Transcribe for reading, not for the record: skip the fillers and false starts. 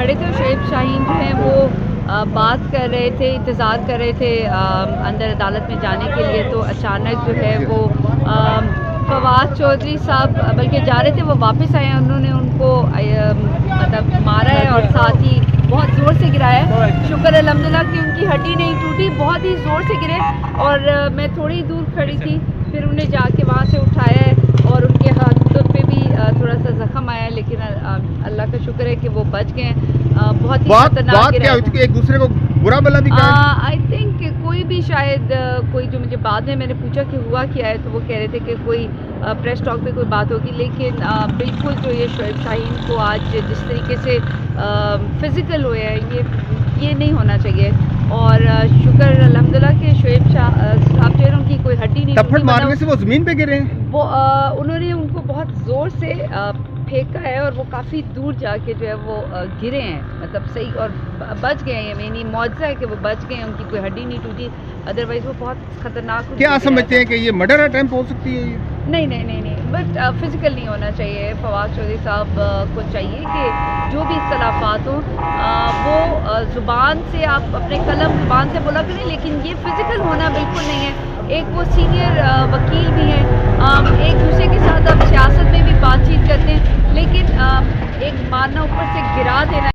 کھڑے تھے اور شعیب شاہین جو ہیں وہ بات کر رہے تھے، انتظار کر رہے تھے اندر عدالت میں جانے کے لیے، تو اچانک جو ہے وہ فواد چودھری صاحب بلکہ جا رہے تھے، وہ واپس آئے ہیں، انہوں نے ان کو مطلب مارا ہے اور ساتھ ہی بہت زور سے گرایا ہے۔ شکر الحمدللہ کہ ان کی ہڈی نہیں ٹوٹی، بہت ہی زور سے گرے اور میں تھوڑی دور کھڑی تھی، پھر انہیں جا کے وہاں سے اٹھایا ہے اور ان کے ہاتھوں پہ بھی تھوڑا سا زخم آیا ہے، لیکن اللہ کا شکر ہے کہ وہ بچ گئے ہیں۔ بہت ہی خطرناک کیا گرا تھا۔ ایک دوسرے کو برا بلا بھی کہا؟ آئی تھنک کوئی بھی شاید کوئی جو مجھے بعد میں نے پوچھا کہ ہوا کیا ہے، تو وہ کہہ رہے تھے کہ کوئی پریس ٹاک پہ کوئی بات ہوگی، لیکن بالکل جو یہ شعیب شاہین کو آج جس طریقے سے فزیکل ہوئے ہیں یہ نہیں ہونا چاہیے، اور شکر الحمدللہ کہ شعیب صاحب جو ہے ان کی کوئی ہڈی نہیں تھپڑ ٹوٹی، مارنے سے وہ زمین پہ گرے ہیں؟ انہوں نے ان کو بہت زور سے پھینکا ہے اور وہ کافی دور جا کے جو ہے وہ گرے ہیں، مطلب صحیح، اور بچ گئے ہیں، یعنی معجزہ ہے کہ وہ بچ گئے ہیں، ان کی کوئی ہڈی نہیں ٹوٹی، ادروائز وہ بہت خطرناک۔ کیا سمجھتے ہیں کہ یہ مرڈر اٹیمپٹ ہو سکتی ہے یہ؟ نہیں، بٹ فزیکل نہیں ہونا چاہیے۔ فواد چودھری صاحب کو چاہیے کہ جو بھی اختلافات ہوں وہ زبان سے، آپ اپنے قلم زبان سے بولا کریں، لیکن یہ فزیکل ہونا بالکل نہیں ہے۔ ایک وہ سینئر وکیل بھی ہیں، ایک دوسرے کے ساتھ آپ سیاست میں بھی بات چیت کرتے ہیں، لیکن ایک مارنا، اوپر سے گرا دینا